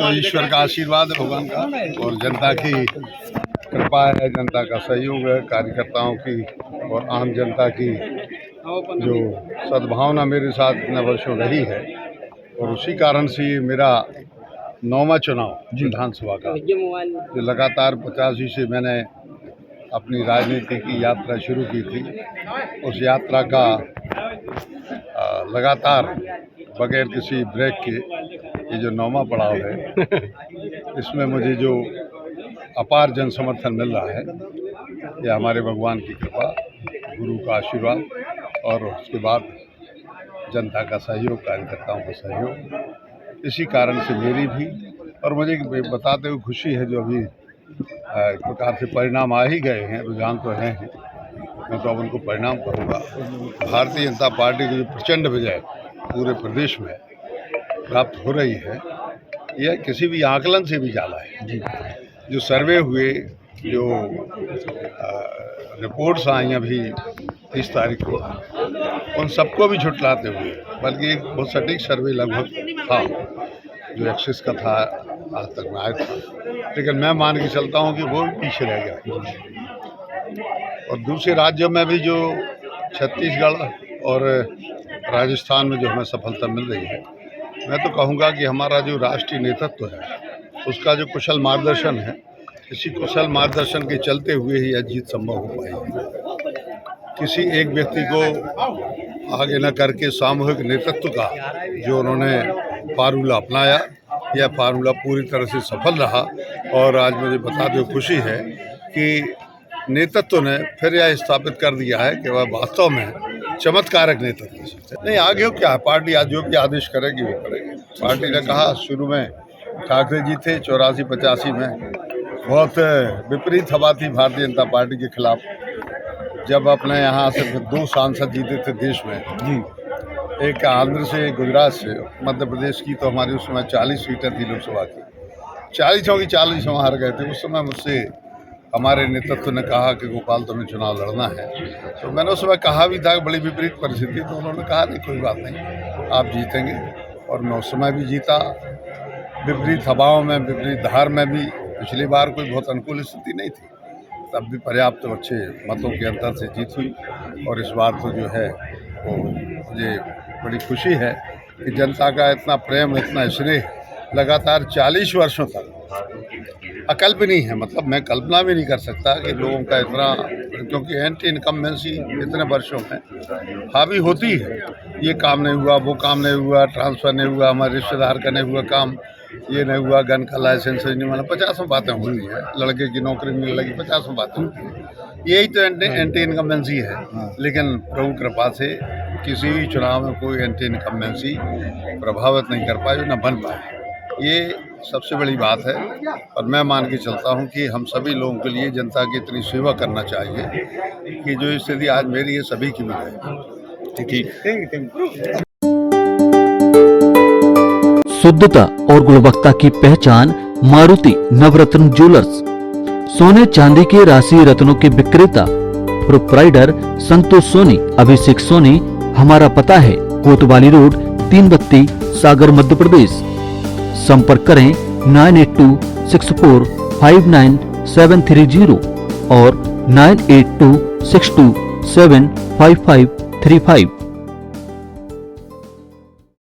तो ईश्वर का आशीर्वाद है, भगवान का, और जनता की कृपा है, जनता का सहयोग है, कार्यकर्ताओं की और आम जनता की जो सद्भावना मेरे साथ इतने वर्षों रही है, और उसी कारण से ये मेरा 9वां चुनाव विधानसभा का, जो लगातार 85 से मैंने अपनी राजनीति की यात्रा शुरू की थी, उस यात्रा का लगातार बगैर किसी ब्रेक के ये जो 9वां पड़ाव है, इसमें मुझे जो अपार जन समर्थन मिल रहा है, ये हमारे भगवान की कृपा, गुरु का आशीर्वाद और उसके बाद जनता का सहयोग, कार्यकर्ताओं का सहयोग, इसी कारण से मेरी भी, और मुझे बताते हुए खुशी है जो अभी एक प्रकार से परिणाम आ ही गए हैं, रुझान तो हैं, मैं तो अब उनको परिणाम कहूँगा। भारतीय जनता पार्टी की जो प्रचंड विजय पूरे प्रदेश में प्राप्त हो रही है, यह किसी भी आकलन से भी ज़्यादा है। जो सर्वे हुए, जो रिपोर्ट्स आई अभी 30 तारीख को, उन सबको भी झुटलाते हुए, बल्कि एक बहुत सटीक सर्वे लगभग था जो एक्सिस का था, आज तक में आया था, लेकिन मैं मान के चलता हूँ कि वो भी पीछे रह गया। और दूसरे राज्यों में भी जो छत्तीसगढ़ और राजस्थान में जो हमें सफलता मिल रही है, मैं तो कहूँगा कि हमारा जो राष्ट्रीय नेतृत्व है, उसका जो कुशल मार्गदर्शन है, इसी कुशल मार्गदर्शन के चलते हुए ही यह जीत संभव हो पाई है। किसी एक व्यक्ति को आगे न करके सामूहिक नेतृत्व का जो उन्होंने फार्मूला अपनाया, यह फार्मूला पूरी तरह से सफल रहा, और आज मुझे बता दो खुशी है कि नेतृत्व ने फिर यह स्थापित कर दिया है कि वह वास्तव में चमत्कारक नेतृत्व नहीं। आगे क्या है, पार्टी आज जो भी आदेश करेगी वो करेगी। पार्टी ने कहा, शुरू में ठाकरे जी थे 84-85 में, बहुत विपरीत हवा थी भारतीय जनता पार्टी के खिलाफ, जब अपने यहाँ से 2 सांसद जीते थे देश में जी, एक आंध्र से, एक गुजरात से, मध्य प्रदेश की तो हमारी उस समय 40 सीटें थी लोकसभा की, 40 की 40 हम हार गए थे। उस समय मुझसे हमारे नेतृत्व ने कहा कि गोपाल तुम्हें चुनाव लड़ना है, तो मैंने उस समय कहा भी था कि बड़ी विपरीत परिस्थिति, तो उन्होंने कहा नहीं कोई बात नहीं, आप जीतेंगे, और मैं उस समय भी जीता, विपरीत हवाओं में, विपरीत धार में भी। पिछली बार कोई बहुत अनुकूल स्थिति नहीं थी, तब भी पर्याप्त अच्छे मतों के अंतर से जीत हुई, और इस बार तो जो है वो मुझे बड़ी खुशी है कि जनता का इतना प्रेम, इतना स्नेह लगातार 40 वर्षों तक अकल्पनीय है। मतलब मैं कल्पना भी नहीं कर सकता कि लोगों का इतना, क्योंकि एंटी इनकम्बेंसी इतने वर्षों में हावी होती है, ये काम नहीं हुआ, वो काम नहीं हुआ, ट्रांसफ़र नहीं हुआ, हमारे रिश्तेदार का नहीं हुआ काम, ये नहीं हुआ, गन का लाइसेंस नहीं मिला, 50 बातें होती हैं, लड़के की नौकरी मिलने लगी, 50 बातें होती हैं, यही तो एंटी इनकम्बेंसी है। लेकिन प्रभु कृपा से किसी भी चुनाव में कोई एंटी इनकम्बेंसी प्रभावित नहीं कर पाई, न बन पाए, ये सबसे बड़ी बात है। और मैं मान के चलता हूँ कि हम सभी लोगों के लिए जनता की इतनी सेवा करना चाहिए कि जो स्थिति आज मेरी है, सभी की भी है। ठीक। शुद्धता और गुणवत्ता की पहचान मारुति नवरत्न ज्वेलर्स, सोने चांदी के राशि रत्नों के विक्रेता, प्रोप्राइटर संतोष सोनी, अभिषेक सोनी। हमारा पता है कोतवाली रोड, 3 बत्ती, सागर, मध्य प्रदेश। संपर्क करें 9826459730 और 9826275535।